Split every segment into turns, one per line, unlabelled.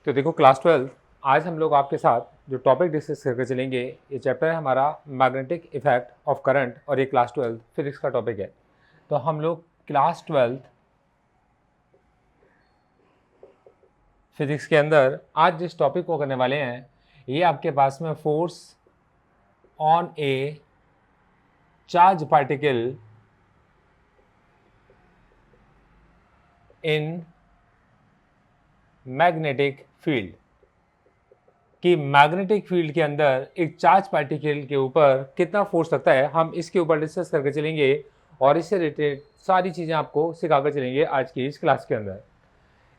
तो देखो क्लास 12 आज हम लोग आपके साथ जो टॉपिक डिस्कस करके चलेंगे, ये चैप्टर है हमारा मैग्नेटिक इफेक्ट ऑफ करंट और ये क्लास 12 फिजिक्स का टॉपिक है। तो हम लोग क्लास 12 फिजिक्स के अंदर आज जिस टॉपिक को करने वाले हैं, ये आपके पास में force on A charge particle in magnetic field कि मैग्नेटिक फील्ड के अंदर एक चार्ज पार्टिकल के ऊपर कितना फोर्स लगता है, हम इसके ऊपर डिस्कस करके चलेंगे और इससे रिलेटेड सारी चीज़ें आपको सिखाकर चलेंगे आज की इस क्लास के अंदर।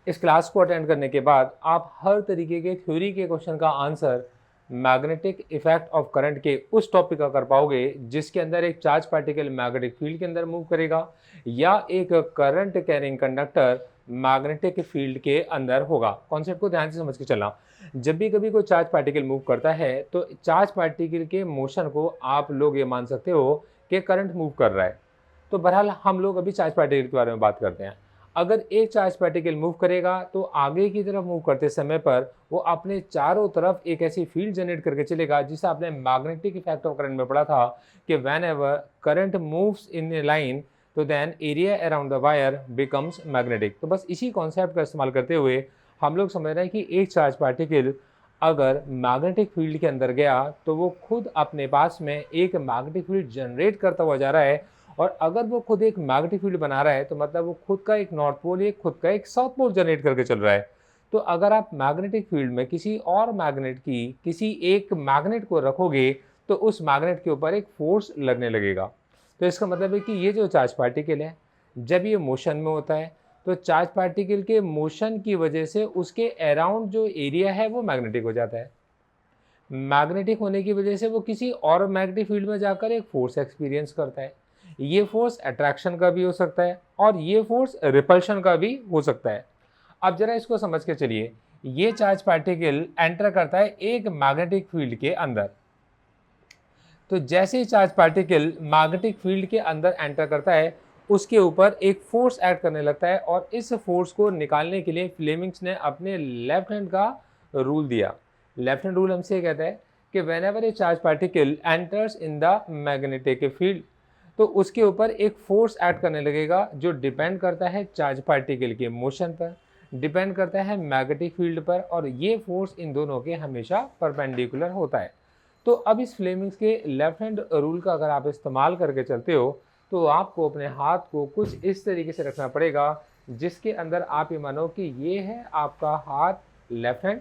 इस क्लास को अटेंड करने के बाद आप हर तरीके के थ्योरी के क्वेश्चन का answer magnetic effect of current के उस टॉपिक का कर पाओगे जिसके अंदर एक चार्ज पार्टिकल मैग्नेटिक फील्ड के अंदर मूव करेगा या एक current carrying conductor magnetic field के अंदर होगा। कॉन्सेप्ट को ध्यान से समझ के चलना। जब भी कभी कोई चार्ज पार्टिकल मूव करता है तो चार्ज पार्टिकल के मोशन को आप लोग ये मान सकते हो कि करंट मूव कर रहा है। तो बहरहाल हम लोग अभी चार्ज पार्टिकल के बारे में बात करते हैं। अगर एक चार्ज पार्टिकल मूव करेगा तो आगे की तरफ मूव करते समय पर वो अपने चारों तरफ एक ऐसी फील्ड जनरेट करके चलेगा जिसे आपने मैग्नेटिक इफेक्ट ऑफ करंट में पढ़ा था कि whenever current moves in a line तो then area around the wire becomes magnetic. तो बस इसी कॉन्सेप्ट का इस्तेमाल करते हुए हम लोग समझ रहे हैं कि एक चार्ज पार्टिकल अगर मैग्नेटिक फील्ड के अंदर गया तो वो खुद अपने पास में एक मैग्नेटिक फील्ड जनरेट करता हुआ जा रहा है, और अगर वो खुद एक मैग्नेटिक फील्ड बना रहा है तो मतलब वो खुद का एक नॉर्थ पोल या खुद का एक साउथ पोल जनरेट करके चल रहा है। तो अगर आप मैग्नेटिक फील्ड में किसी और मैग्नेट की किसी एक मैग्नेट को रखोगे तो उस मैग्नेट के ऊपर एक फोर्स लगने लगेगा। तो इसका मतलब है कि ये जो चार्ज पार्टिकल है जब ये मोशन में होता है तो चार्ज पार्टिकल के मोशन की वजह से उसके अराउंड जो एरिया है वो मैग्नेटिक हो जाता है। मैग्नेटिक होने की वजह से वो किसी और मैग्नेटिक फील्ड में जाकर एक फोर्स एक्सपीरियंस करता है। ये फोर्स अट्रैक्शन का भी हो सकता है और ये फोर्स रिपल्शन का भी हो सकता है। अब जरा इसको समझ के चलिए, ये चार्ज पार्टिकल एंटर करता है एक मैग्नेटिक फील्ड के अंदर। तो जैसे ही चार्ज पार्टिकल मैग्नेटिक फील्ड के अंदर एंटर करता है उसके ऊपर एक फोर्स एक्ट करने लगता है, और इस फोर्स को निकालने के लिए फ्लेमिंग्स ने अपने लेफ्ट हैंड का रूल दिया। लेफ्ट हैंड रूल हमसे कहता है कि when ever A charge particle enters in the magnetic field तो उसके ऊपर एक फोर्स एक्ट करने लगेगा जो डिपेंड करता है चार्ज पार्टिकल के मोशन पर, डिपेंड करता है मैग्नेटिक फील्ड पर, और ये फोर्स इन दोनों के हमेशा परपेंडिकुलर होता है। तो अब इस फ्लेमिंग्स के लेफ्ट हैंड रूल का अगर आप इस्तेमाल करके चलते हो तो आपको अपने हाथ को कुछ इस तरीके से रखना पड़ेगा जिसके अंदर आप ये मानो कि ये है आपका हाथ लेफ्ट हैंड,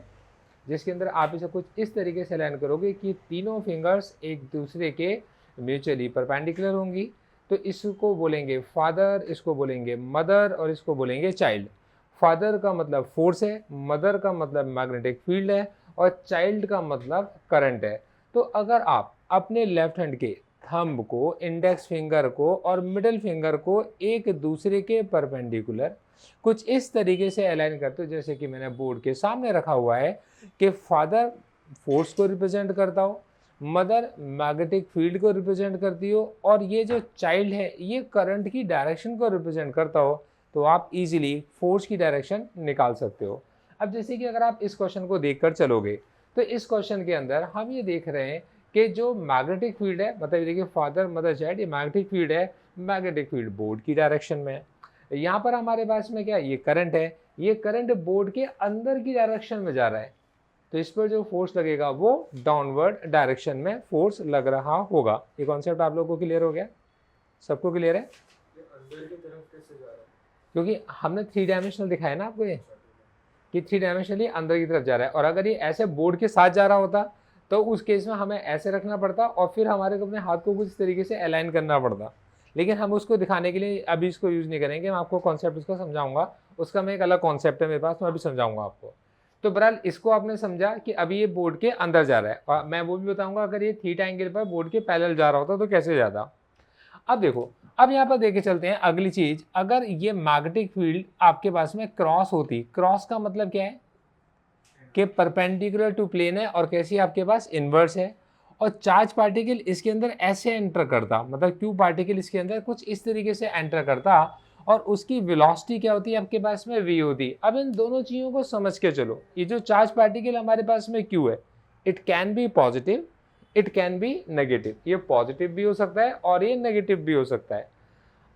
जिसके अंदर आप इसे कुछ इस तरीके से अलाइन करोगे कि तीनों फिंगर्स एक दूसरे के म्यूचुअली परपेंडिकुलर होंगी। तो इसको बोलेंगे फादर, इसको बोलेंगे मदर और इसको बोलेंगे चाइल्ड। फादर का मतलब फोर्स है, मदर का मतलब मैग्नेटिक फील्ड है और चाइल्ड का मतलब करंट है। तो अगर आप अपने लेफ्ट हैंड के थंब को, इंडेक्स फिंगर को और मिडिल फिंगर को एक दूसरे के परपेंडिकुलर कुछ इस तरीके से अलाइन करते हो जैसे कि मैंने बोर्ड के सामने रखा हुआ है कि फादर फोर्स को रिप्रेजेंट करता हो, मदर मैग्नेटिक फील्ड को रिप्रेजेंट करती हो और ये जो चाइल्ड है ये करंट की डायरेक्शन को रिप्रेजेंट करता हो, तो आप इजीली फोर्स की डायरेक्शन निकाल सकते हो। अब जैसे कि अगर आप इस क्वेश्चन को देखकर चलोगे तो इस क्वेश्चन के अंदर हम ये देख रहे हैं कि जो मैग्नेटिक फील्ड है, मतलब देखिए फादर मदर चाइल्ड, ये मैग्नेटिक फील्ड है, मैग्नेटिक फील्ड बोर्ड की डायरेक्शन में है। यहाँ पर हमारे पास में क्या, ये करंट है, ये करंट बोर्ड के अंदर की डायरेक्शन में जा रहा है, तो इस पर जो फोर्स लगेगा वो डाउनवर्ड डायरेक्शन में फोर्स लग रहा होगा। ये कॉन्सेप्ट आप लोगों को क्लियर हो गया? सबको क्लियर है?
अंदर की तरफ कैसे जा रहा है?
क्योंकि हमने 3 डायमेंशनल दिखाया ना आपको, ये कि 3 डायमेंशनली अंदर की तरफ जा रहा है, और अगर ये ऐसे बोर्ड के साथ जा रहा होता तो उस केस में हमें ऐसे रखना पड़ता और फिर हमारे को अपने हाथ को कुछ तरीके से अलाइन करना पड़ता। लेकिन हम उसको दिखाने के लिए अभी इसको यूज़ नहीं करेंगे, मैं आपको कॉन्सेप्ट उसका समझाऊंगा, उसका मैं एक अलग कॉन्सेप्ट है मेरे पास, मैं अभी समझाऊंगा आपको। तो बहरहाल इसको आपने समझा कि अभी ये बोर्ड के अंदर जा रहा है, और मैं वो भी बताऊंगा अगर ये थीटा एंगल पर बोर्ड के पैरेलल जा रहा होता तो कैसे जाता। अब देखो, अब यहाँ पर देखे चलते हैं अगली चीज, अगर ये मैग्नेटिक फील्ड आपके पास में क्रॉस होती, क्रॉस का मतलब क्या है कि परपेंडिकुलर टू प्लेन है, और कैसी आपके पास इनवर्स है, और चार्ज पार्टिकल इसके अंदर ऐसे एंटर करता, मतलब क्यू पार्टिकल इसके अंदर कुछ इस तरीके से एंटर करता, और उसकी वेलोसिटी क्या होती है आपके पास में v होती है। अब इन दोनों चीज़ों को समझ के चलो, ये जो चार्ज पार्टिकल हमारे पास में q है, it can be positive, it can be negative. ये पॉजिटिव भी हो सकता है और ये नेगेटिव भी हो सकता है।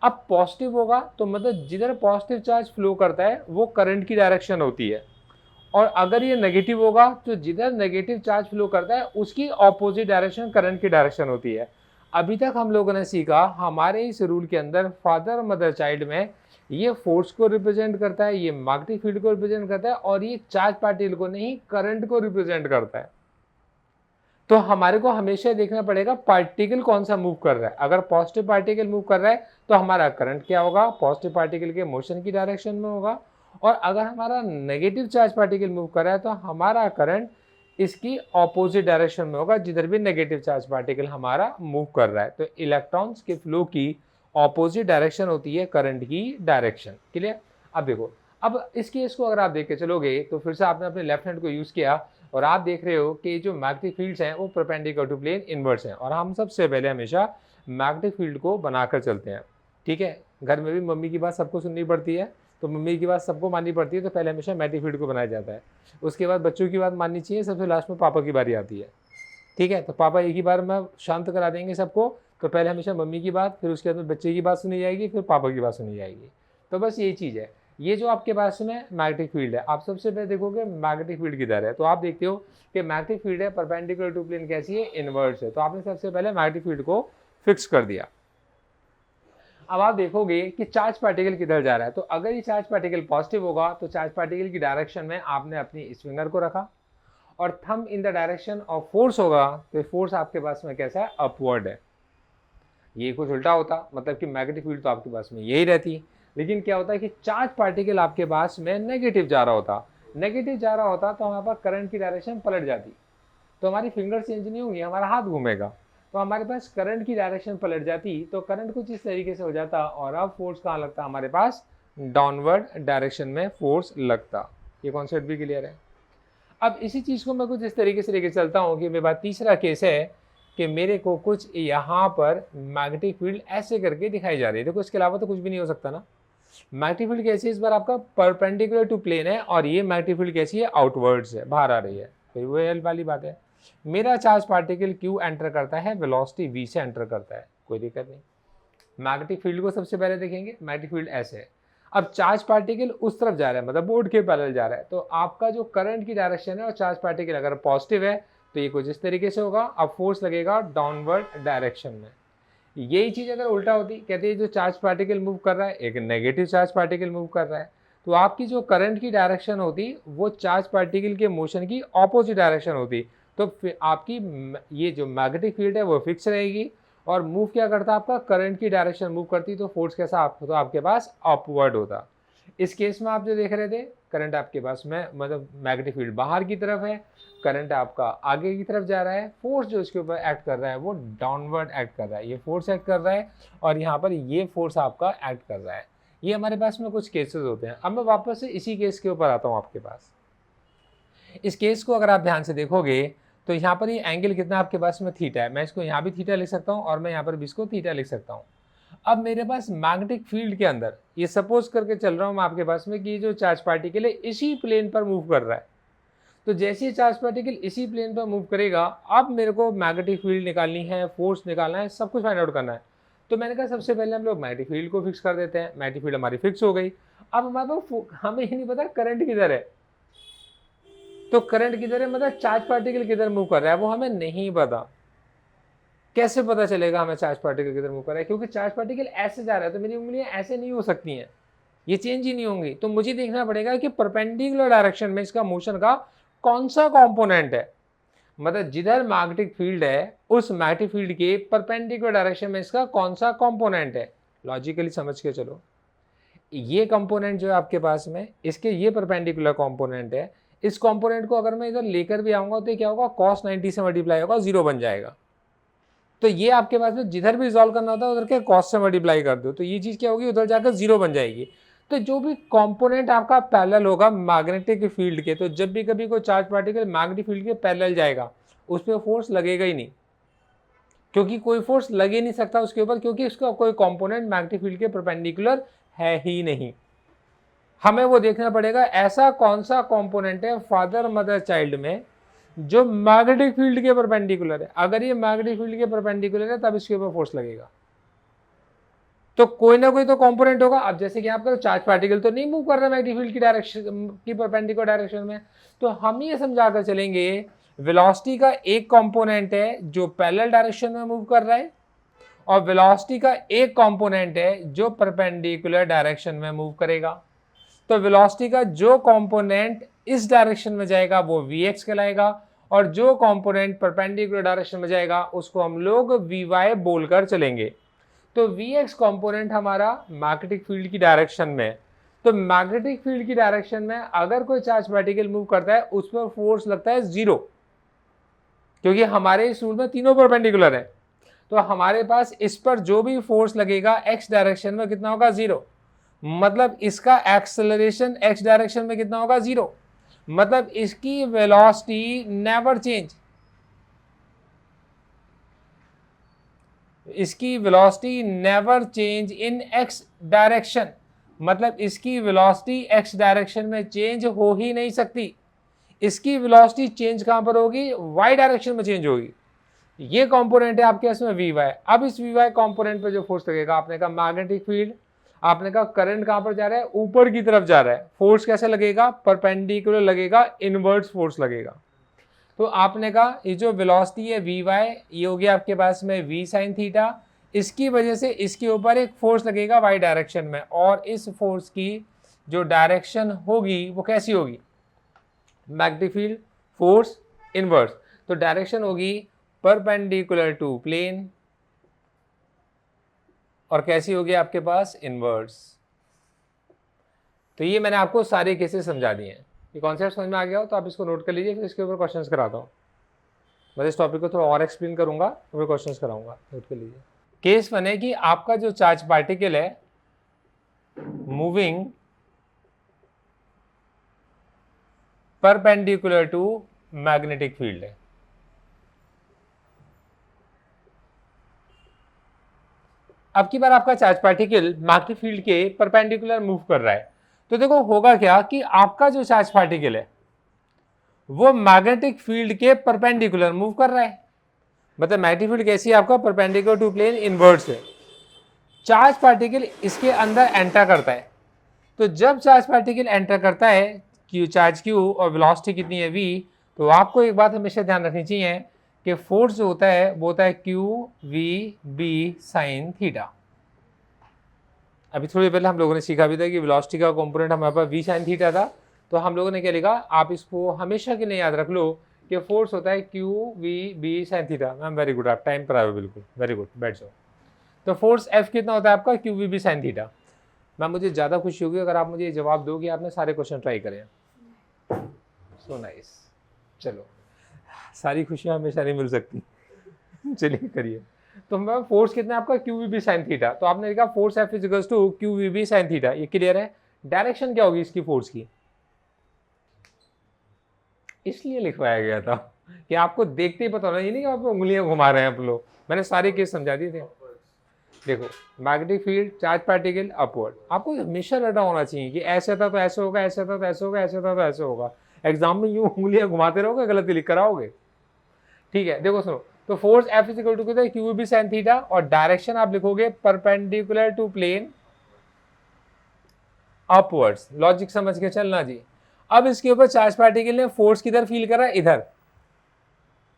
अब पॉजिटिव होगा तो मतलब जिधर पॉजिटिव चार्ज फ्लो करता है वो करंट की डायरेक्शन होती है, और अगर ये नेगेटिव होगा तो जिधर नेगेटिव चार्ज फ्लो करता है उसकी ऑपोजिट डायरेक्शन करंट की डायरेक्शन होती है। अभी तक हम लोगों ने सीखा हमारे इस रूल के अंदर फादर मदर चाइल्ड में ये फोर्स को रिप्रेजेंट करता है, ये मैग्नेटिक फील्ड को रिप्रेजेंट करता है, और ये चार्ज पार्टिकल को नहीं करंट को रिप्रेजेंट करता है। तो हमारे को हमेशा देखना पड़ेगा पार्टिकल कौन सा मूव कर रहा है। अगर पॉजिटिव पार्टिकल मूव कर रहा है तो हमारा करंट क्या होगा, पॉजिटिव पार्टिकल के मोशन की डायरेक्शन में होगा, और अगर हमारा नेगेटिव चार्ज पार्टिकल मूव कर रहा है तो हमारा करंट इसकी ऑपोजिट डायरेक्शन में होगा, जिधर भी नेगेटिव चार्ज पार्टिकल हमारा मूव कर रहा है। तो इलेक्ट्रॉन्स के फ्लो की ऑपोजिट डायरेक्शन होती है करंट की डायरेक्शन। क्लियर? अब देखो, अब इस केस को अगर आप देख के चलोगे तो फिर से आपने अपने लेफ्ट हैंड को यूज़ किया और आप देख रहे हो कि जो मैग्नेटिक फील्ड्स हैं वो परपेंडिकुलर टू प्लेन इनवर्स हैं, और हम सबसे पहले हमेशा मैग्नेटिक फील्ड को बनाकर चलते हैं। ठीक है, घर में भी मम्मी की बात सबको सुननी पड़ती है, तो मम्मी की बात सबको माननी पड़ती है, तो पहले हमेशा मैग्नेटिक फील्ड को बनाया जाता है। उसके बाद बच्चों की बात माननी चाहिए, सबसे लास्ट में पापा की बारी आती है। ठीक है, तो पापा एक ही बार में शांत करा देंगे सबको, तो पहले हमेशा मम्मी की बात, फिर उसके बाद बच्चे की बात सुनी जाएगी, फिर पापा की बात सुनी जाएगी। तो बस यही चीज़ है। ये जो आपके पास में मैग्नेटिक फील्ड है, आप सबसे पहले देखोगे मैग्नेटिक फील्ड किधर है, तो आप देखते हो कि मैग्नेटिक फील्ड है परपेंडिकुलर टू प्लेन कैसी है, इनवर्स है। तो आपने सबसे पहले मैग्नेटिक फील्ड को फिक्स कर दिया। अब आप देखोगे कि चार्ज पार्टिकल किधर जा रहा है, तो अगर ये चार्ज पार्टिकल पॉजिटिव होगा तो चार्ज पार्टिकल की डायरेक्शन में आपने अपनी इस फिंगर को रखा, और thumb in the direction of force होगा, तो फोर्स आपके पास में कैसा है, अपवर्ड है। ये कुछ उल्टा होता, मतलब कि मैग्नेटिक फील्ड तो आपके पास में यही रहती, लेकिन क्या होता है कि चार्ज पार्टिकल आपके पास में नेगेटिव जा रहा होता, नेगेटिव जा रहा होता तो हमारे पास करंट की डायरेक्शन पलट जाती, तो हमारी फिंगर चेंज नहीं होंगी, हमारा हाथ घूमेगा, तो हमारे पास करंट की डायरेक्शन पलट जाती, तो करंट कुछ इस तरीके से हो जाता, और अब फोर्स कहाँ लगता, हमारे पास डाउनवर्ड डायरेक्शन में फोर्स लगता। ये कॉन्सेप्ट भी क्लियर है? अब इसी चीज़ को मैं कुछ इस तरीके से लेके चलता हूँ कि मेरे पास तीसरा केस है कि मेरे को कुछ यहाँ पर मैग्नेटिक फील्ड ऐसे करके दिखाई जा रही है। देखो, इसके अलावा तो कुछ भी नहीं हो सकता ना। मैग्नेटिक फील्ड कैसी है, इस बार आपका परपेंडिकुलर टू प्लेन है, और ये मैग्नेटिक फील्ड कैसी है, आउटवर्ड्स है, बाहर आ रही है। फिर वो एल वाली बात है, मेरा चार्ज पार्टिकल क्यू एंटर करता है, वेलोसिटी वी से एंटर करता है, कोई दिक्कत नहीं। मैग्नेटिक फील्ड को सबसे पहले देखेंगे, मैग्नेटिक फील्ड ऐसे है। अब चार्ज पार्टिकल उस तरफ जा रहा है, मतलब बोर्ड के पैरेलल जा रहा है, तो आपका जो करंट की डायरेक्शन है और चार्ज पार्टिकल अगर पॉजिटिव है तो ये कुछ इस तरीके से होगा, अब फोर्स लगेगा डाउनवर्ड डायरेक्शन में। यही चीज़ अगर उल्टा होती, कहते हैं जो चार्ज पार्टिकल मूव कर रहा है, एक नेगेटिव चार्ज पार्टिकल मूव कर रहा है, तो आपकी जो करंट की डायरेक्शन होती वो चार्ज पार्टिकल के मोशन की ऑपोजिट डायरेक्शन होती, तो फिर आपकी ये जो मैग्नेटिक फील्ड है वो फिक्स रहेगी, और मूव क्या करता, आपका करंट की डायरेक्शन मूव करती, तो फोर्स कैसा आप तो आपके पास अपवर्ड होता। इस केस में आप जो देख रहे थे, करंट आपके पास में मतलब मैग्नेटिक फील्ड बाहर की तरफ है, करंट आपका आगे की तरफ जा रहा है, फोर्स जो इसके ऊपर एक्ट कर रहा है वो डाउनवर्ड एक्ट कर रहा है, ये फोर्स एक्ट कर रहा है, और यहाँ पर ये फोर्स आपका एक्ट कर रहा है। ये हमारे पास में कुछ केसेस होते हैं। अब मैं वापस से इसी केस के ऊपर आता हूँ आपके पास। इस केस को अगर आप ध्यान से देखोगे तो यहाँ पर ये एंगल कितना आपके पास में थीटा है, मैं इसको यहाँ भी थीटा लिख सकता हूँ और मैं यहाँ पर भी इसको थीटा लिख सकता हूँ। अब मेरे पास मैग्नेटिक फील्ड के अंदर ये सपोज करके चल रहा हूँ मैं आपके पास में कि जो चार्ज पार्टिकल है इसी प्लेन पर मूव कर रहा है, तो जैसे ही चार्ज पार्टिकल इसी प्लेन पर मूव करेगा, अब मेरे को मैग्नेटिक फील्ड निकालनी है, फोर्स निकालना है, सब कुछ फाइंड आउट करना है। तो मैंने कहा सबसे पहले हम लोग मैग्नेटिक फील्ड को फिक्स कर देते हैं। मैग्नेटिक फील्ड हमारी फिक्स हो गई। अब हमारे पास हमें ये नहीं पता करंट किधर है, तो करंट किधर है मतलब चार्ज पार्टिकल किधर मूव कर रहा है वो हमें नहीं पता। कैसे पता चलेगा हमें चार्ज पार्टिकल किधर मूव कर रहा है, क्योंकि चार्ज पार्टिकल ऐसे जा रहा है तो मेरी उंगलियां ऐसे नहीं हो सकती हैं, ये चेंज ही नहीं होंगी। तो मुझे देखना पड़ेगा कि परपेंडिकुलर डायरेक्शन में इसका मोशन का कौन सा कंपोनेंट है, मतलब जिधर मैग्नेटिक फील्ड है उस मैग्नेटिक फील्ड के परपेंडिकुलर डायरेक्शन में इसका कौन सा कंपोनेंट है। लॉजिकली समझ के चलो, ये कंपोनेंट जो है आपके पास में इसके ये परपेंडिकुलर कंपोनेंट है, इस कंपोनेंट को अगर मैं इधर लेकर भी आऊंगा तो क्या होगा, cos 90 से मल्टीप्लाई होगा, 0 बन जाएगा। तो ये आपके पास में जिधर भी रिजॉल्व करना होता है उधर के cos से मल्टीप्लाई कर दो, तो ये चीज़ क्या होगी, उधर जाकर 0 बन जाएगी। तो जो भी कंपोनेंट आपका पैरेलल होगा मैग्नेटिक फील्ड के, तो जब भी कभी कोई चार्ज पार्टिकल मैग्नेटिक फील्ड के पैरेलल जाएगा उस पर फोर्स लगेगा ही नहीं, क्योंकि कोई फोर्स लग ही नहीं सकता उसके ऊपर, क्योंकि उसका कोई कंपोनेंट मैग्नेटिक फील्ड के परपेंडिकुलर है ही नहीं। हमें वो देखना पड़ेगा ऐसा कौन सा कंपोनेंट है फादर मदर चाइल्ड में जो मैग्नेटिक फील्ड के परपेंडिकुलर है। अगर ये मैग्नेटिक फील्ड के परपेंडिकुलर है तब इसके ऊपर फोर्स लगेगा। तो कोई ना कोई तो कंपोनेंट होगा। अब जैसे कि आपका चार्ज पार्टिकल तो नहीं मूव कर रहा मैग्नेटिक फील्ड की डायरेक्शन की परपेंडिकुलर डायरेक्शन में, तो हम ये समझा कर चलेंगे वेलोसिटी का एक कंपोनेंट है जो पैरेलल डायरेक्शन में मूव कर रहा है और वेलोसिटी का एक कंपोनेंट है जो परपेंडिकुलर डायरेक्शन में मूव करेगा। तो वेलोसिटी का जो कंपोनेंट इस डायरेक्शन में जाएगा वो vx कहलाएगा और जो कंपोनेंट परपेंडिकुलर डायरेक्शन में जाएगा उसको हम लोग vy बोलकर चलेंगे। तो vx कंपोनेंट हमारा मैग्नेटिक फील्ड की डायरेक्शन में, तो मैग्नेटिक फील्ड की डायरेक्शन में अगर कोई चार्ज पार्टिकल मूव करता है उस पर फोर्स लगता है 0, क्योंकि हमारे इस रूल में तीनों परपेंडिकुलर है। तो हमारे पास इस पर जो भी फोर्स लगेगा x डायरेक्शन में कितना होगा 0, मतलब इसका एक्सेलरेशन x डायरेक्शन में कितना होगा 0, मतलब इसकी वेलोसिटी नेवर चेंज, इसकी velocity never change in x direction, मतलब इसकी वेलोसिटी x डायरेक्शन में चेंज हो ही नहीं सकती। इसकी वेलोसिटी चेंज कहां पर होगी, y डायरेक्शन में चेंज होगी। ये कंपोनेंट है आपके इसमें vy। अब इस vy कंपोनेंट पे जो फोर्स लगेगा, आपने कहा मैग्नेटिक फील्ड, आपने कहा करंट कहां पर जा रहा है, ऊपर की तरफ जा रहा है, फोर्स कैसे लगेगा, परपेंडिकुलर लगेगा, इनवर्स फोर्स लगेगा। तो आपने कहा ये जो वेलोसिटी है vy ये होगी आपके पास में v sin थीटा, इसकी वजह से इसके ऊपर एक फोर्स लगेगा y डायरेक्शन में और इस फोर्स की जो डायरेक्शन होगी वो कैसी होगी, मैग्नेटिक फील्ड फोर्स इनवर्स। तो डायरेक्शन होगी परपेंडिकुलर टू प्लेन और कैसी होगी आपके पास, इनवर्स। तो ये मैंने आपको सारे केसेस समझा दिए हैं। ये कॉन्सेप्ट समझ में आ गया हो तो आप इसको नोट कर लीजिए, फिर इसके ऊपर क्वेश्चंस कराता हूँ। मैं इस टॉपिक को थोड़ा और एक्सप्लेन करूंगा, फिर क्वेश्चंस कराऊंगा, नोट कर लीजिए। केस 1 है कि आपका जो चार्ज पार्टिकल है moving perpendicular to magnetic field है। अब की बार आपका चार्ज पार्टिकल मैग्नेटिक फील्ड के परपेंडिकुलर मूव कर रहा है, तो देखो होगा क्या कि आपका जो चार्ज पार्टिकल है वो मैग्नेटिक फील्ड के परपेंडिकुलर मूव कर रहा है। मतलब मैग्नेटिक फील्ड कैसी है आपका, परपेंडिकुलर टू प्लेन, इनवर्स है। चार्ज पार्टिकल इसके अंदर एंटर करता है, तो जब चार्ज पार्टिकल एंटर करता है क्यू चार्ज क्यू और वेलोसिटी कितनी है v, तो आपको एक बात हमेशा ध्यान रखनी चाहिए कि फोर्स जो होता है वो होता है Q V B sine theta. अभी थोड़ी पहले हम लोगों ने सीखा भी था कि वेलोसिटी का कंपोनेंट हमारे पास v साइन थीटा था, तो हम लोगों ने क्या लिखा, आप इसको हमेशा के लिए याद रख लो कि फोर्स होता है Q V B sine theta. Ma'am very good, आप टाइम पर आए हो, बिल्कुल वेरी गुड, बैठ जाओ। तो फोर्स F कितना होता है आपका, Q V B sine theta. Ma'am मुझे ज़्यादा खुशी होगी अगर आप मुझे ये जवाब दो कि आपने सारे क्वेश्चन ट्राई करें। सो नाइस, चलो सारी खुशियाँ हमेशा नहीं मिल सकती। चलिए करिए। तो मैम फोर्स कितना है आपका, Q V B sine theta. तो आपने लिखा force F is equals to Q V B sine theta, ये क्लियर है। डायरेक्शन क्या होगी इसकी फोर्स की, इसलिए लिखवाया गया था कि आपको देखते ही पता होना, ये नहीं कि आप उंगलियां घुमा रहे हैं आप लोग। मैंने सारे केस समझा दिए थे। देखो magnetic field, charge particle, upward, आपको हमेशा रटा होना चाहिए कि ऐसे था तो ऐसे होगा, ऐसे था तो ऐसे होगा, ऐसे था तो ऐसे होगा। एग्जाम में यूं उंगलियां घुमाते रहोगे गलती लिख कर आओगे। ठीक है, देखो सुनो, तो force F is equal to कितना है, Q V B sine theta, और डायरेक्शन आप लिखोगे perpendicular to plane upwards. Logic समझ के चलना जी। अब इसके ऊपर चार्ज पार्टिकल ने फोर्स किधर फील करा, इधर।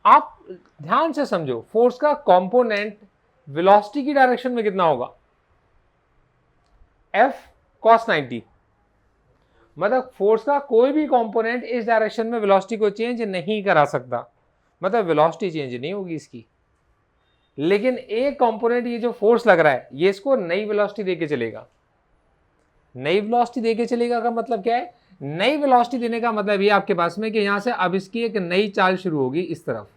आप ध्यान से समझो, फोर्स का कंपोनेंट वेलोसिटी की डायरेक्शन में कितना होगा, F cos 90। मतलब फोर्स का कोई भी कंपोनेंट इस डायरेक्शन में वेलोसिटी को चेंज नहीं करा सकता, मतलब वेलोसिटी चेंज नहीं होगी इसकी। लेकिन एक कंपोनेंट ये जो फोर्स लग रहा है ये इसको नई वेलोसिटी देके चलेगा। नई वेलोसिटी देके चलेगा का मतलब क्या है, नई वेलोसिटी देने का मतलब ये आपके पास में कि यहां से अब इसकी एक नई चाल शुरू होगी इस तरफ,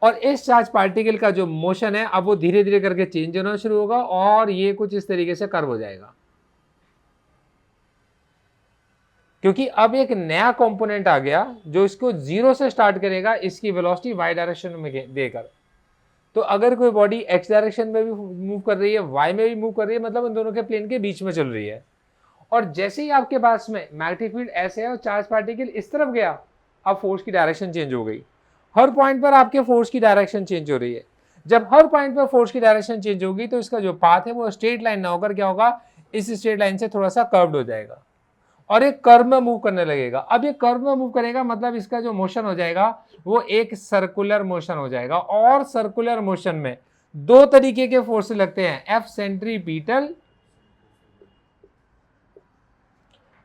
और इस चार्ज पार्टिकल का जो मोशन है अब वो धीरे धीरे करके चेंज होना शुरू होगा और ये कुछ इस तरीके से कर्व हो जाएगा, क्योंकि अब एक नया कंपोनेंट आ गया जो इसको 0 से स्टार्ट करेगा इसकी वेलोसिटी y डायरेक्शन में देकर। तो अगर कोई बॉडी एक्स डायरेक्शन में भी मूव कर रही है, वाई में भी मूव कर रही है, मतलब उन दोनों के प्लेन के बीच में चल रही है। और जैसे ही आपके पास में मैग्नेटिक फील्ड ऐसे है और चार्ज पार्टिकल इस तरफ गया, अब फोर्स की डायरेक्शन चेंज हो गई। हर पॉइंट पर आपके फोर्स की डायरेक्शन चेंज हो रही है। जब हर पॉइंट पर फोर्स की डायरेक्शन चेंज होगी तो इसका जो पाथ है वो स्ट्रेट लाइन ना होकर क्या होगा, इस स्ट्रेट लाइन से थोड़ा सा कर्व्ड हो जाएगा और एक कर्व में मूव करने लगेगा। अब ये कर्व में मूव करेगा मतलब इसका जो मोशन हो जाएगा वो एक सर्कुलर मोशन हो जाएगा। और सर्कुलर मोशन में दो तरीके के फोर्स लगते हैं, एफ सेंट्रीपिटल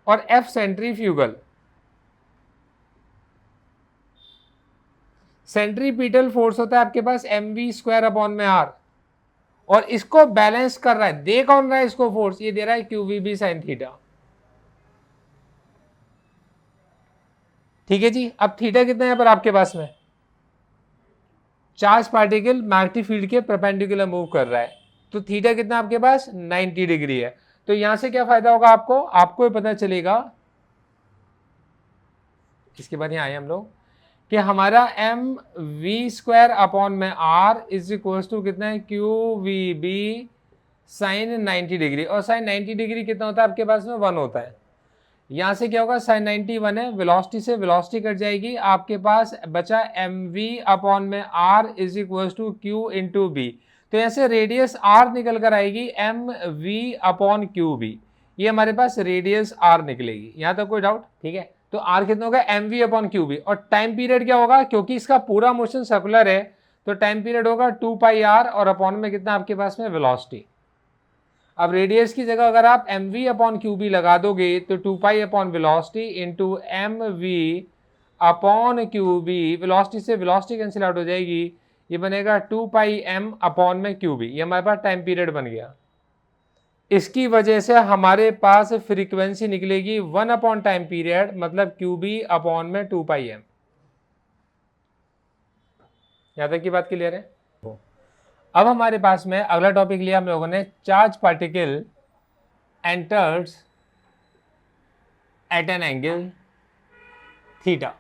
और एफ सेंट्रीफ्यूगल। सेंट्रीपिटल फोर्स होता है आपके पास mv²/r और इसको बैलेंस कर रहा है, दे कौन रहा है इसको फोर्स, ये दे रहा है QVB sin थीटा। ठीक है जी। अब थीटा कितना है यहाँ पर आपके पास में, चार्ज पार्टिकल मैग्नेटिक फील्ड के परपेंडिकुलर मूव कर रहा है, तो थीटा कितना आपके पास 90 डिग्री है। तो यहां से क्या फायदा होगा आपको, आपको पता चलेगा, इसके बाद यहां आए हम लोग कि हमारा mv²/r इज इक्वल टू कितना है, QVB sin 90 डिग्री। और sin 90 डिग्री कितना होता है आपके पास में, 1 होता है। यहां से क्या होगा, sin 90 1 है, वेलोसिटी से वेलोसिटी कट जाएगी, आपके पास बचा mv/r is equal to Q into B. तो ऐसे रेडियस r निकल कर आएगी mv/QB, ये हमारे पास रेडियस r निकलेगी। यहां तक कोई डाउट? ठीक है। तो r कितना होगा, mv/QB। और टाइम पीरियड क्या होगा, क्योंकि इसका पूरा मोशन सर्कुलर है तो टाइम पीरियड होगा 2πr और अपॉन में कितना आपके पास में वेलोसिटी। अब रेडियस की जगह अगर आप mv/QB लगा दोगे तो 2π/वेलोसिटी इंटू mv/QB, वेलोसिटी से वेलोसिटी कैंसिल आउट हो जाएगी, ये बनेगा 2πm/QB। ये हमारे पास टाइम पीरियड बन गया। इसकी वजह से हमारे पास फ्रीक्वेंसी निकलेगी 1 टाइम पीरियड, मतलब QB/2πm। यहां तक की बात क्लियर है? अब हमारे पास में अगला टॉपिक लिया हम लोगों ने, charge particle enters at an angle theta.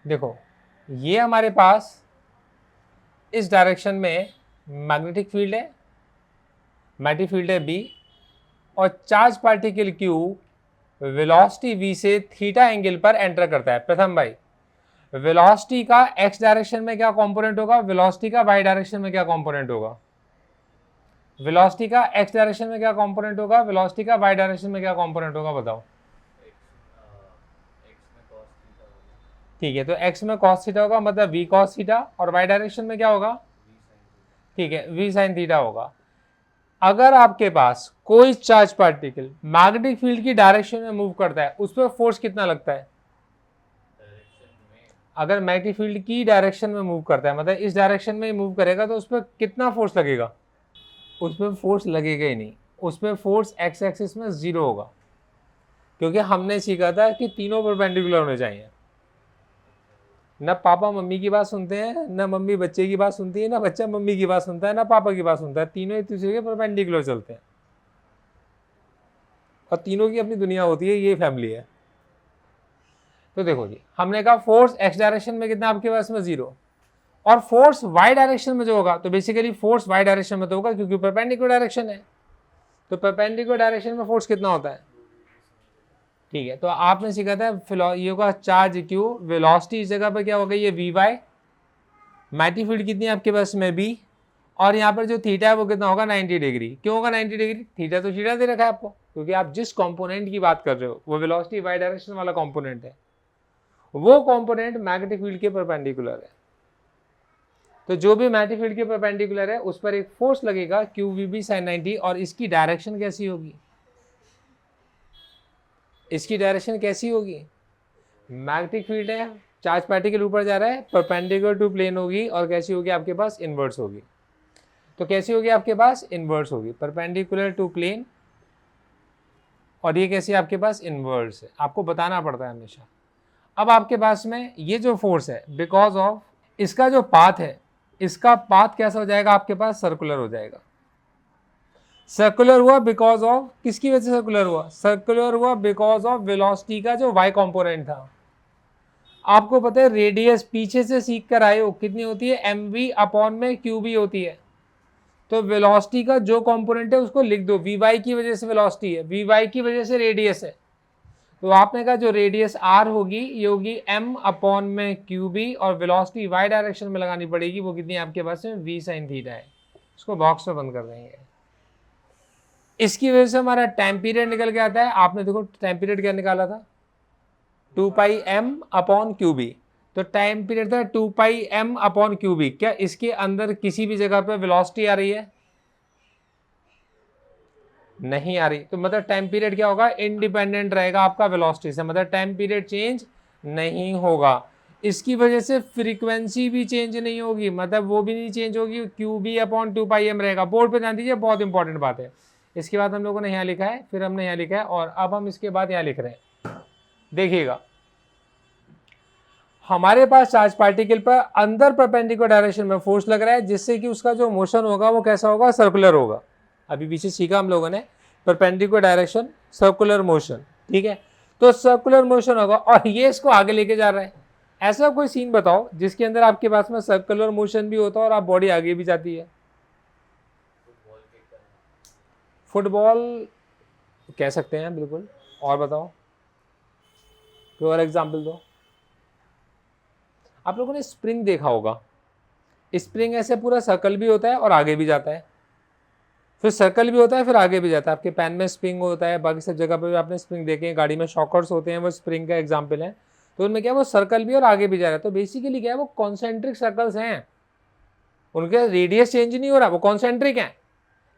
देखो ये हमारे पास इस डायरेक्शन में मैग्नेटिक फील्ड है, मैग्नेटिक फील्ड है B, और charge particle Q velocity V से थीटा एंगल पर एंटर करता है। प्रथम भाई, वेलोसिटी का x डायरेक्शन में क्या कंपोनेंट होगा, वेलोसिटी का y डायरेक्शन में क्या कंपोनेंट होगा, वेलोसिटी का x डायरेक्शन में क्या कंपोनेंट होगा, वेलोसिटी का y डायरेक्शन में क्या कंपोनेंट होगा, बताओ। ठीक है, तो x में cos थीटा होगा, मतलब v cos थीटा, और y डायरेक्शन में क्या होगा, ठीक है, v sin थीटा होगा। अगर आपके पास कोई चार्ज पार्टिकल मैग्नेटिक फील्ड की डायरेक्शन में मूव करता है, उस पर फोर्स कितना लगता है, अगर मैग्नेटिक फील्ड की डायरेक्शन में मूव करता है, मतलब इस डायरेक्शन में मूव करेगा, तो उस पर कितना फोर्स लगेगा, उस पर फोर्स लगेगा ही नहीं, उस पर फोर्स एक्स एक्सिस में 0 होगा, क्योंकि हमने सीखा था कि तीनों परपेंडिकुलर होने चाहिए। ना पापा मम्मी की बात सुनते हैं, ना मम्मी बच्चे की बात सुनती है, ना बच्चा मम्मी की बात सुनता है, ना पापा की बात सुनता है, तीनों एक दूसरे के परपेंडिकुलर चलते हैं और तीनों की अपनी दुनिया होती है, ये फैमिली है। तो देखो जी, हमने कहा फोर्स एक्स डायरेक्शन में कितना आपके पास में 0, और फोर्स वाई डायरेक्शन में जो होगा, तो बेसिकली फोर्स वाई डायरेक्शन में तो होगा क्योंकि परपेंडिकुलर डायरेक्शन है, तो परपेंडिकुलर डायरेक्शन में फोर्स कितना होता है। ठीक है, तो आपने सीखा था ये होगा चार्ज Q, वेलोसिटी इस जगह पर क्या होगा, ये Vy, मैग्नेटिक फील्ड कितनी है आपके पास में B, और यहाँ पर जो थीटा है वो कितना होगा 90 डिग्री। क्यों होगा 90 डिग्री, थीटा तो थीटा दे रखा है आपको, क्योंकि आप जिस कंपोनेंट की बात कर रहे हो वो वेलोसिटी वाई डायरेक्शन वाला कंपोनेंट है, वो कंपोनेंट मैग्नेटिक फील्ड के परपेंडिकुलर है। तो जो भी मैग्नेटिक फील्ड के परपेंडिकुलर है उस पर एक फोर्स लगेगा QVB sin 90, और इसकी डायरेक्शन कैसी होगी, इसकी डायरेक्शन कैसी होगी, मैग्नेटिक फील्ड है, चार्ज पार्टिकल ऊपर जा रहा है, परपेंडिकुलर टू प्लेन होगी, और कैसी होगी आपके पास, इनवर्स होगी। तो कैसी होगी आपके पास, इनवर्स होगी, परपेंडिकुलर टू प्लेन, और ये कैसी आपके पास, इनवर्स है, आपको बताना पड़ता है हमेशा। अब आपके पास में ये जो फोर्स है, बिकॉज ऑफ इसका जो पाथ है, इसका पाथ कैसा हो जाएगा आपके पास, सर्कुलर हो जाएगा। सर्कुलर हुआ बिकॉज ऑफ, किसकी वजह से सर्कुलर हुआ, सर्कुलर हुआ बिकॉज ऑफ वेलोसिटी का जो y कंपोनेंट था। आपको पता है रेडियस पीछे से सीख कर आए हो कितनी होती है, mv अपॉन में qb होती है। तो वेलोसिटी का जो कंपोनेंट है उसको लिख दो, vy की वजह से वेलोसिटी है, vy की वजह से रेडियस है। तो आपने कहा जो रेडियस r होगी ये होगी m अपॉन में qb, और वेलोसिटी y डायरेक्शन में लगानी पड़ेगी, वो कितनी आपके पास में v sin थीटा है। इसको बॉक्स में बंद कर देंगे। इसकी वजह से हमारा टाइम पीरियड निकल के आता है। आपने देखो टाइम पीरियड क्या निकाला था, 2 पाई m अपॉन क्यूबी। तो टाइम पीरियड था 2 पाई m अपॉन क्यूबी। क्या इसके अंदर किसी भी जगह पे वेलोसिटी आ रही है? नहीं आ रही। तो मतलब टाइम पीरियड क्या होगा, इंडिपेंडेंट रहेगा आपका वेलोसिटी से, मतलब टाइम पीरियड चेंज नहीं होगा। इसकी वजह से फ्रीक्वेंसी भी चेंज नहीं होगी, मतलब वो भी नहीं चेंज होगी, क्यू बी अपॉन 2 पाई एम रहेगा। बोर्ड पे ध्यान दीजिए, बहुत इंपॉर्टेंट बात है। इसके बाद हम लोगों ने यहाँ लिखा है, फिर हमने यहाँ लिखा है, और अब हम इसके बाद यहाँ लिख रहे हैं। देखिएगा, हमारे पास चार्ज पार्टिकल पर अंदर परपेंडिकुलर डायरेक्शन में फोर्स लग रहा है, जिससे कि उसका जो मोशन होगा वो कैसा होगा, सर्कुलर होगा। अभी पीछे सीखा हम लोगों ने परपेंडिकुलर डायरेक्शन, सर्कुलर मोशन, ठीक है। तो सर्कुलर मोशन होगा और ये इसको आगे लेके जा रहा है। ऐसा कोई सीन बताओ जिसके अंदर आपके पास में सर्कुलर मोशन भी होता है और आप बॉडी आगे भी जाती है। फुटबॉल कह सकते हैं बिल्कुल। और बताओ, कोई और एग्जाम्पल दो। आप लोगों ने स्प्रिंग देखा होगा, स्प्रिंग ऐसे पूरा सर्कल भी होता है और आगे भी जाता है, फिर सर्कल भी होता है फिर आगे भी जाता है। आपके पेन में स्प्रिंग होता है, बाकी सब जगह पे भी आपने स्प्रिंग देखे हैं, गाड़ी में शॉकर्स होते हैं, वो स्प्रिंग का एग्जाम्पल है। तो उनमें क्या है, वो सर्कल भी और आगे भी जा रहा है। तो बेसिकली क्या है, वो कॉन्सेंट्रिक सर्कल्स हैं, उनका रेडियस चेंज नहीं हो रहा, वो कॉन्सेंट्रिक हैं,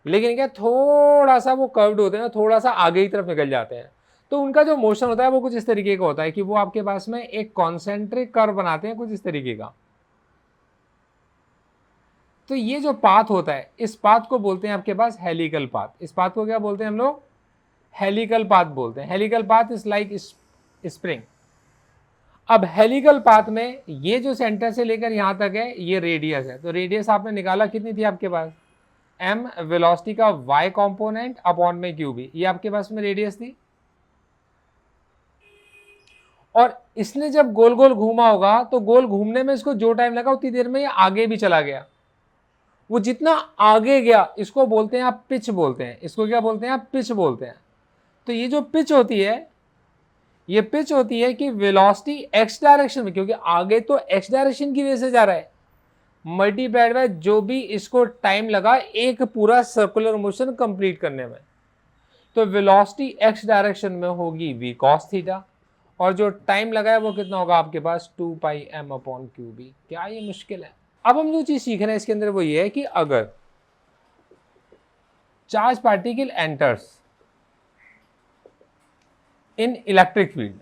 लेकिन क्या थोड़ा सा वो कर्व्ड होते हैं ना, थोड़ा सा आगे की तरफ निकल जाते हैं। तो उनका जो मोशन होता है वो कुछ इस तरीके का होता है कि वो आपके पास में एक कॉन्सेंट्रिक कर्व बनाते हैं, कुछ इस तरीके का। तो ये जो पाथ होता है, इस पाथ को बोलते हैं आपके पास हेलिकल पाथ। इस पाथ को क्या बोलते हैं हम लोग, हेलिकल पाथ बोलते हैं। Helical path is like spring. अब हेलिकल पाथ में ये जो सेंटर से लेकर यहां तक है ये रेडियस है। तो रेडियस आपने निकाला कितनी थी आपके पास, m वेलोसिटी का y कंपोनेंट अपॉन में क्यूबी, ये आपके पास में रेडियस थी। और इसने जब गोल गोल घूमा होगा तो गोल घूमने में इसको जो टाइम लगा उतनी देर में ये आगे भी चला गया। वो जितना आगे गया इसको बोलते हैं आप पिच बोलते हैं। इसको क्या बोलते हैं आप, पिच बोलते हैं। तो ये जो पिच होती है, ये पिच होती है कि वेलोसिटी एक्स डायरेक्शन में, क्योंकि आगे तो एक्स डायरेक्शन की वजह से जा रहा है, मल्टीप्लाइड बाय जो भी इसको टाइम लगा एक पूरा सर्कुलर मोशन कंप्लीट करने में। तो वेलोसिटी एक्स डायरेक्शन में होगी v cos थीटा, और जो टाइम लगा है वो कितना होगा आपके पास 2 पाई m अपॉन क्यू बी। क्या ये मुश्किल है? अब हम जो चीज सीख रहे हैं इसके अंदर वो ये है कि अगर charge particle enters in electric field,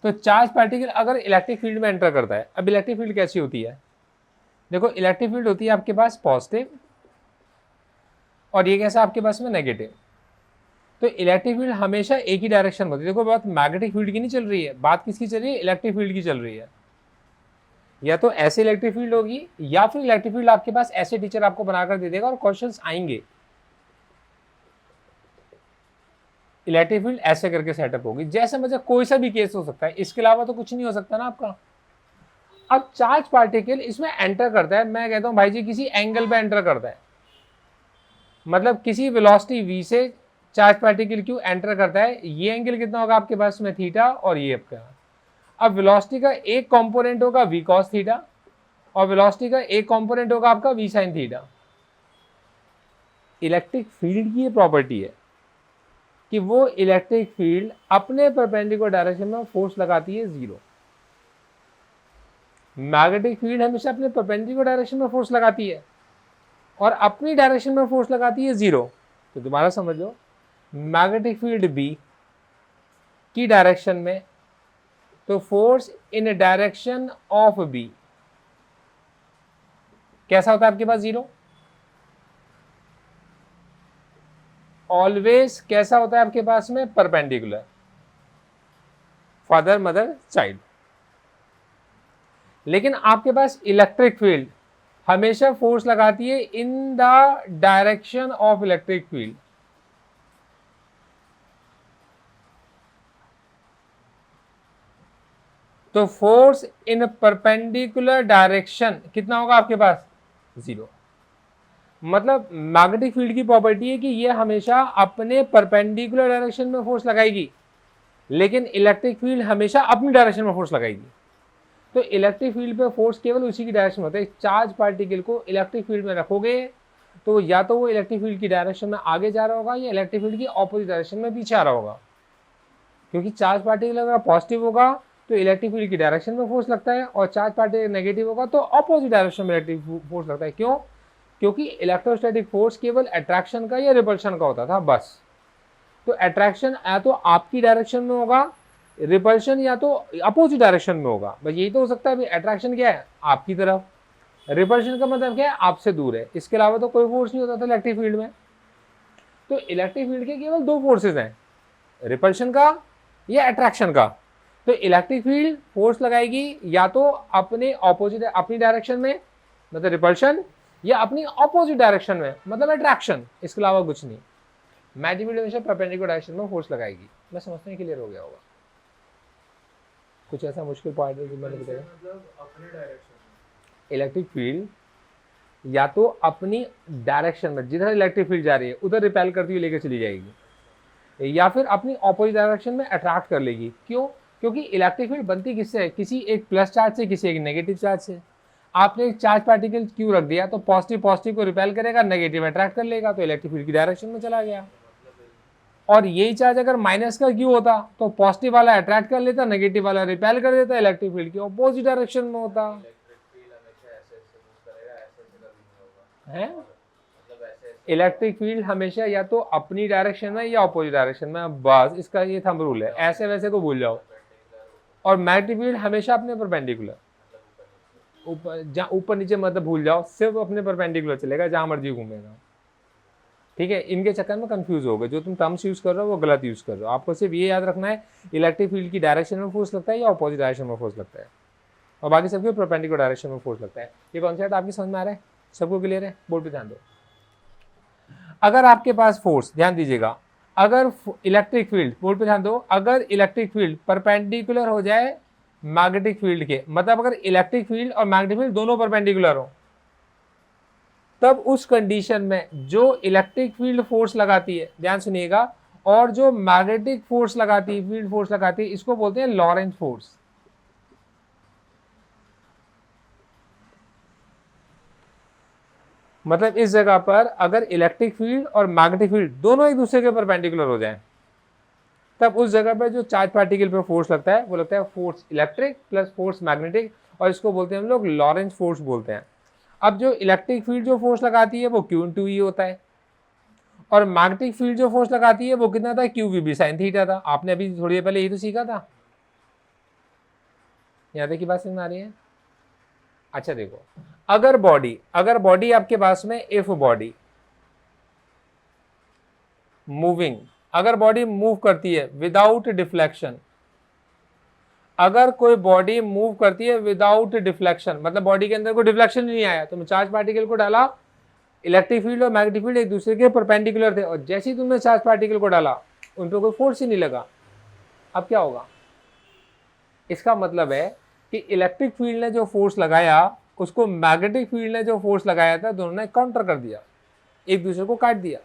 तो चार्ज पार्टिकल अगर इलेक्ट्रिक फील्ड में एंटर करता है, अब इलेक्ट्रिक फील्ड कैसी होती है, देखो इलेक्ट्रिक फील्ड होती है आपके पास पॉजिटिव, और ये कैसा आपके पास में नेगेटिव। तो इलेक्ट्रिक फील्ड हमेशा एक ही डायरेक्शन में होती है। देखो बात मैग्नेटिक फील्ड की नहीं चल रही है, बात किसकी चल रही है, इलेक्ट्रिक फील्ड की चल रही है। या तो ऐसे इलेक्ट्रिक फील्ड होगी, या फिर इलेक्ट्रिक फील्ड आपके पास ऐसे टीचर आपको बनाकर दे देगा और क्वेश्चंस आएंगे, इलेक्ट्रिक फील्ड ऐसे करके सेटअप होगी। जैसे मतलब कोई सा भी केस हो सकता है, इसके अलावा तो कुछ नहीं हो सकता ना आपका। अब चार्ज पार्टिकल इसमें एंटर करता है, मैं कहता हूं भाई जी किसी एंगल पे एंटर करता है, मतलब किसी वेलोसिटी v से चार्ज पार्टिकल क्यों एंटर करता है, ये एंगल कितना होगा आपके पास में थीटा, और ये आपका। अब वेलोसिटी का एक कंपोनेंट होगा v cos थीटा, और वेलोसिटी का एक कंपोनेंट होगा आपका v sin theta. Electric field की ये प्रॉपर्टी है कि वो इलेक्ट्रिक फील्ड अपने परपेंडिकुलर डायरेक्शन में फोर्स लगाती है जीरो। मैग्नेटिक फील्ड हमेशा अपने परपेंडिकुलर डायरेक्शन में फोर्स लगाती है और अपनी डायरेक्शन में फोर्स लगाती है जीरो। तो दोबारा समझ लो, मैग्नेटिक फील्ड बी की डायरेक्शन में, तो force in direction of B कैसा होता है आपके पास, जीरो। ऑलवेज कैसा होता है आपके पास में, परपेंडिकुलर, फादर मदर चाइल्ड। लेकिन आपके पास इलेक्ट्रिक फील्ड हमेशा फोर्स लगाती है in the direction of electric field. तो फोर्स इन परपेंडिकुलर डायरेक्शन कितना होगा आपके पास, 0। मतलब मैग्नेटिक फील्ड की प्रॉपर्टी है कि ये हमेशा अपने परपेंडिकुलर डायरेक्शन में फोर्स लगाएगी, लेकिन इलेक्ट्रिक फील्ड हमेशा अपनी डायरेक्शन में फोर्स लगाएगी। तो इलेक्ट्रिक फील्ड पे फोर्स केवल उसी की डायरेक्शन में होता है। चार्ज पार्टिकल को इलेक्ट्रिक फील्ड में रखोगे तो या तो वो इलेक्ट्रिक फील्ड की डायरेक्शन में आगे जा रहा होगा या इलेक्ट्रिक फील्ड की ऑपोजिट डायरेक्शन में पीछे आ रहा होगा, क्योंकि चार्ज पार्टिकल अगर पॉजिटिव होगा तो इलेक्ट्रिक फील्ड की डायरेक्शन में फोर्स लगता है, और चार्ज पार्टिकल नेगेटिव होगा तो ऑपोजिट डायरेक्शन में इलेक्ट्रिक फोर्स लगता है। क्यों? क्योंकि इलेक्ट्रोस्टैटिक फोर्स केवल अट्रैक्शन का या रिपल्शन का होता था बस। तो अट्रैक्शन या तो आपकी डायरेक्शन में होगा, रिपल्शन या तो अपोजिट डायरेक्शन में होगा, बस यही तो हो सकता है। अभी अट्रैक्शन क्या है, आपकी तरफ, रिपल्शन का मतलब क्या है, आपसे दूर है। इसके अलावा तो कोई फोर्स नहीं होता था इलेक्ट्रिक फील्ड में। तो इलेक्ट्रिक फील्ड के केवल दो फोर्सेज हैं, रिपल्शन का या अट्रैक्शन का। तो इलेक्ट्रिक फील्ड फोर्स लगाएगी या तो अपने ऑपोजिट, अपनी डायरेक्शन में मतलब रिपल्शन, या अपनी ऑपोजिट डायरेक्शन में मतलब अट्रैक्शन, इसके अलावा कुछ नहीं। मैग्नेटिक फील्ड हमेशा परपेंडिकुलर डायरेक्शन में फोर्स लगाएगी। मैं समझते हैं क्लियर हो गया होगा? कुछ ऐसा मुश्किल पॉइंट है जो मैंने बताया?
मतलब अपने डायरेक्शन में
इलेक्ट्रिक फील्ड या तो अपनी डायरेक्शन में, जिधर इलेक्ट्रिक फील्ड जा रही है उधर रिपेल करती हुई लेकर चली जाएगी, या फिर अपनी ऑपोजिट डायरेक्शन में अट्रैक्ट कर लेगी। क्यों? क्योंकि इलेक्ट्रिक फील्ड बनती किससे है, किसी एक प्लस चार्ज से, किसी एक नेगेटिव चार्ज से। आपने एक चार्ज पार्टिकल क्यू रख दिया तो पॉजिटिव पॉजिटिव को रिपेल करेगा, नेगेटिव अट्रैक्ट कर लेगा, तो इलेक्ट्रिक फील्ड की डायरेक्शन में चला गया। और यही चार्ज अगर माइनस का क्यू होता तो पॉजिटिव वाला अट्रैक्ट कर लेता, नेगेटिव वाला रिपेल कर देता, इलेक्ट्रिक फील्ड की ऑपोजिट डायरेक्शन में होता
इलेक्ट्रिक फील्ड हमेशा ऐसे ऐसे मूव करेगा, ऐसे ऐसे कभी नहीं होगा
है।
मतलब ऐसे ऐसे
इलेक्ट्रिक फील्ड हमेशा या तो अपनी डायरेक्शन में या ऑपोजिट डायरेक्शन में, बस इसका ये थंब रूल है, ऐसे वैसे को भूल जाओ। और मैग्नेटिक फील्ड हमेशा अपने परपेंडिकुलर, ऊपर जहाँ ऊपर नीचे मतलब भूल जाओ, सिर्फ अपने परपेंडिकुलर चलेगा, जहां मर्जी घूमेगा। ठीक है, इनके चक्कर में कंफ्यूज हो गए, जो तुम टर्म्स यूज कर रहे हो वो गलत यूज कर रहे हो। आपको सिर्फ ये याद रखना है इलेक्ट्रिक फील्ड की डायरेक्शन में फोर्स लगता है या ऑपोजिट डायरेक्शन में फोर्स लगता है, और बाकी सबके परपेंडिकुलर डायरेक्शन में फोर्स लगता है। ये कॉन्सेप्ट आपकी समझ में आ रहा है? सबको क्लियर है? बोर्ड पे ध्यान दो। अगर आपके पास फोर्स, ध्यान दीजिएगा, अगर इलेक्ट्रिक फील्ड, बोर्ड पे ध्यान दो, अगर इलेक्ट्रिक फील्ड परपेंडिकुलर हो जाए मैग्नेटिक फील्ड के, मतलब अगर इलेक्ट्रिक फील्ड और मैग्नेटिक फील्ड दोनों परपेंडिकुलर हो, तब उस कंडीशन में जो इलेक्ट्रिक फील्ड फोर्स लगाती है, ध्यान सुनिएगा, और जो मैग्नेटिक फोर्स लगाती है, फील्ड फोर्स लगाती है, इसको बोलते हैं लॉरेंट फोर्स। मतलब इस जगह पर अगर इलेक्ट्रिक फील्ड और मैग्नेटिक फील्ड दोनों एक दूसरे के परपेंडिकुलर हो जाएं, तब उस जगह पर जो चार्ज पार्टिकल पे फोर्स लगता है वो लगता है force electric plus force magnetic, और इसको बोलते हैं हम लोग लॉरेंट फोर्स बोलते हैं। अब जो इलेक्ट्रिक फील्ड जो फोर्स लगाती है वो Q/E होता है, और मैग्नेटिक फील्ड जो फोर्स लगाती है वो कितना था, QVB sin थीटा था। आपने अभी थोड़ी देर पहले यही तो सीखा था। यहाँ तक की बात समझ में आ रही है? अच्छा देखो, अगर बॉडी आपके पास में, इफ बॉडी मूविंग, अगर बॉडी मूव करती है विदाउट डिफ्लेक्शन, अगर कोई बॉडी मूव करती है विदाउट डिफ्लेक्शन, मतलब बॉडी के अंदर कोई डिफ्लेक्शन नहीं आया, तुम चार्ज पार्टिकल को डाला, इलेक्ट्रिक फील्ड और मैग्नेटिक फील्ड एक दूसरे के परपेंडिकुलर थे, और जैसे ही तुमने चार्ज पार्टिकल को डाला उन पर कोई फोर्स ही नहीं लगा, अब क्या होगा? इसका मतलब है कि इलेक्ट्रिक फील्ड ने जो फोर्स लगाया उसको मैग्नेटिक फील्ड ने जो फोर्स लगाया था, दोनों ने काउंटर कर दिया, एक दूसरे को काट दिया।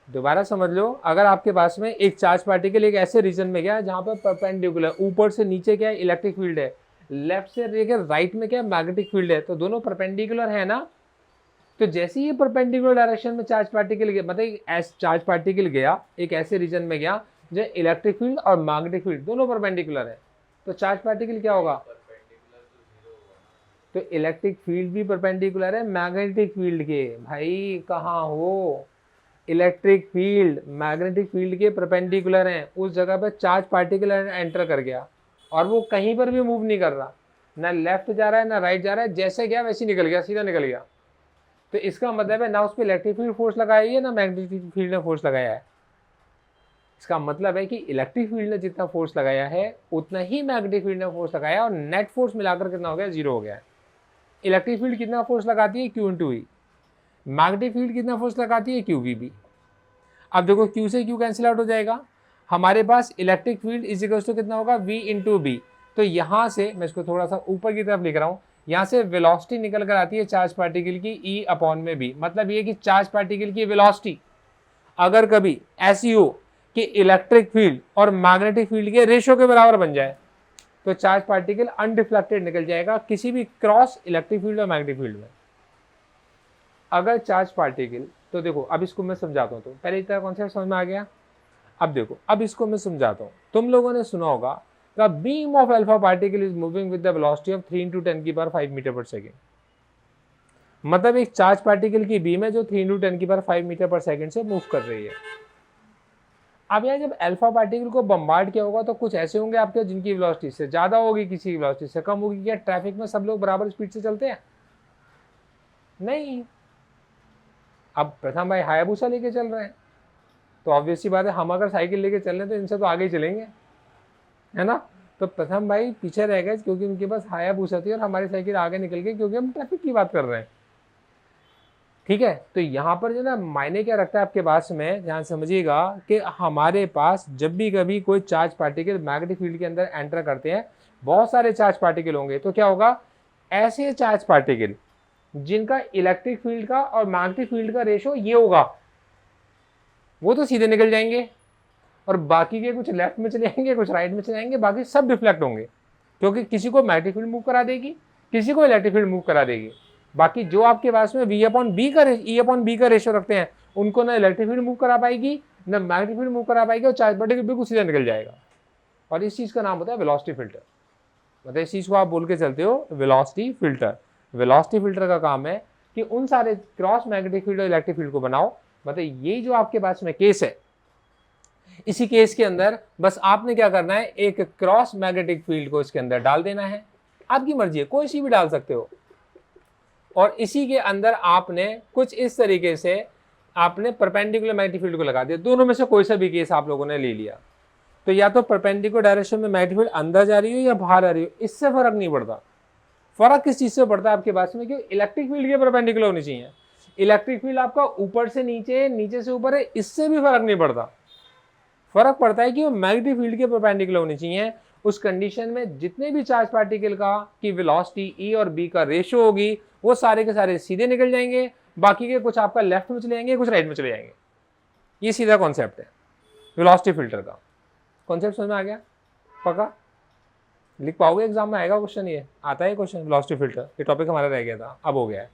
दोबारा समझ लो, अगर आपके पास में एक चार्ज पार्टिकल एक ऐसे रीजन में गया जहां पर परपेंडिकुलर, ऊपर से नीचे क्या है, इलेक्ट्रिक फील्ड है, लेफ्ट से लेकर राइट में क्या है, मैग्नेटिक फील्ड है, तो दोनों परपेंडिकुलर है ना। तो जैसे ही परपेंडिकुलर डायरेक्शन में चार्ज पार्टिकल गया, मतलब चार्ज पार्टिकल गया एक ऐसे रीजन में गया जो इलेक्ट्रिक फील्ड और मैग्नेटिक फील्ड दोनों परपेंडिकुलर है, तो चार्ज पार्टिकल क्या होगा, तो इलेक्ट्रिक फील्ड भी परपेंडिकुलर है मैग्नेटिक फील्ड के। भाई कहाँ हो, इलेक्ट्रिक फील्ड मैग्नेटिक फील्ड के परपेंडिकुलर हैं। उस जगह पर चार्ज पार्टिकल एंटर कर गया और वो कहीं पर भी मूव नहीं कर रहा, ना लेफ्ट जा रहा है ना राइट जा रहा है, जैसे गया वैसे निकल गया, सीधा निकल गया। तो इसका मतलब है ना उस पर इलेक्ट्रिक फील्ड फोर्स लगाई है ना मैग्नेटिक फील्ड ने फोर्स लगाया है। इसका मतलब है कि इलेक्ट्रिक फील्ड ने जितना फोर्स लगाया है उतना ही मैग्नेटिक फील्ड ने फोर्स लगाया, और नेट फोर्स मिलाकर कितना हो गया, 0 हो गया है। इलेक्ट्रिक फील्ड कितना फोर्स लगाती है, Q/E, मैग्नेटिक फील्ड कितना फोर्स लगाती है, QVB। अब देखो Q से Q कैंसिल आउट हो जाएगा, हमारे पास electric field is equal to कितना होगा, v इंटू बी। तो यहाँ से मैं इसको थोड़ा सा ऊपर की तरफ लिख रहा हूँ, यहाँ से वेलोसिटी निकल कर आती है चार्ज पार्टिकल की e अपॉन में b। मतलब ये कि चार्ज पार्टिकल की वेलोसिटी अगर कभी ऐसी हो कि इलेक्ट्रिक फील्ड और मैग्नेटिक फील्ड के रेशो के बराबर बन जाए तो चार्ज पार्टिकल अनडिफ्लेक्टेड निकल जाएगा किसी भी क्रॉस इलेक्ट्रिक फील्ड और मैग्नेटिक फील्ड में। अगर चार्ज पार्टिकल, तो देखो अब इसको मैं समझाता हूँ, तो पहले इतना कॉन्सेप्ट समझ में आ गया। अब देखो, अब इसको मैं समझाता हूँ। तुम लोगों ने सुना होगा the beam of alpha particle is moving with the velocity of 3 into 10 की पावर 5 मीटर पर सेकेंड। मतलब एक चार्ज पार्टिकल की बीम है जो 3 इंटू 10 की पावर 5 मीटर पर सेकेंड से मूव कर रही है। अब यार जब अल्फा पार्टिकल को बम्बार्ड किया होगा तो कुछ ऐसे होंगे आपके जिनकी वेलोसिटी से ज्यादा होगी, किसी की वेलोसिटी से कम होगी। क्या ट्रैफिक में सब लोग बराबर स्पीड से चलते हैं? नहीं। अब प्रथम भाई हायाबुसा लेके चल रहे हैं तो ऑब्वियसली बात है, हम अगर साइकिल लेके चल रहे हैं तो इनसे तो आगे ही चलेंगे, है ना। तो प्रथम भाई पीछे रह गए क्योंकि उनके पास हायाबुसा थी और हमारी साइकिल आगे निकल गई क्योंकि हम ट्रैफिक की बात कर रहे हैं। ठीक है, तो यहाँ पर जो ना मायने क्या रखता है आपके पास में ध्यान समझिएगा कि हमारे पास जब भी कभी कोई चार्ज पार्टिकल मैग्नेटिक फील्ड के अंदर एंटर करते हैं, बहुत सारे चार्ज पार्टिकल होंगे, तो क्या होगा, ऐसे चार्ज पार्टिकल जिनका इलेक्ट्रिक फील्ड का और मैग्नेटिक फील्ड का रेशो ये होगा, वो तो सीधे निकल जाएंगे और बाकी के कुछ लेफ्ट में चले जाएंगे, कुछ राइट में चले जाएंगे, बाकी सब डिफ्लेक्ट होंगे क्योंकि किसी को मैग्नेटिक फील्ड मूव करा देगी, किसी को इलेक्ट्रिक फील्ड मूव करा देगी। बाकी जो आपके पास में e अपॉन बी का रेशो रखते हैं उनको ना इलेक्ट्रिक फील्ड मूव करा पाएगी ना मैग्नेटिक फील्ड मूव करा पाएगी और चार्ज पार्टिकल बिल्कुल सीधा निकल जाएगा। और इस चीज़ का नाम होता है वेलोसिटी फिल्टर। मतलब इस चीज़ को आप बोल के चलते हो वेलोसिटी फिल्टर। वेलोसिटी फिल्टर का काम है कि उन सारे क्रॉस मैग्नेटिक फील्ड और इलेक्ट्रिक फील्ड को बनाओ। मतलब ये जो आपके पास में केस है, इसी केस के अंदर बस आपने क्या करना है, एक क्रॉस मैग्नेटिक फील्ड को इसके अंदर डाल देना है। आपकी मर्जी है, कोई सी भी डाल सकते हो। और इसी के अंदर आपने कुछ इस तरीके से आपने परपेंडिकुलर मैग्नेटिक फील्ड को लगा दिया। दोनों में से कोई सा भी केस आप लोगों ने ले लिया, तो या तो परपेंडिकुलर डायरेक्शन में मैग्नेटिक फील्ड अंदर जा रही हो या बाहर आ रही हो, इससे फर्क नहीं पड़ता। फर्क किस चीज से पड़ता है आपके पास में, कि इलेक्ट्रिक फील्ड के परपेंडिकुलर होनी चाहिए। इलेक्ट्रिक फील्ड आपका ऊपर से नीचे, नीचे से ऊपर है, इससे भी फर्क नहीं पड़ता। फर्क पड़ता है कि वो मैग्नेटिक फील्ड के परपेंडिकुलर होनी चाहिए। उस कंडीशन में जितने भी चार्ज पार्टिकल का की वेलोसिटी ई और बी का रेशो होगी वो सारे के सारे सीधे निकल जाएंगे, बाकी के कुछ आपका लेफ्ट में चले जाएंगे, कुछ राइट में चले जाएंगे। ये सीधा कॉन्सेप्ट है वेलोसिटी फिल्टर का। कॉन्सेप्ट समझ में आ गया? पक्का लिख पाओगे? एग्जाम में आएगा क्वेश्चन, ये आता है क्वेश्चन वेलोसिटी फिल्टर। ये टॉपिक हमारा रह गया था, अब हो गया है।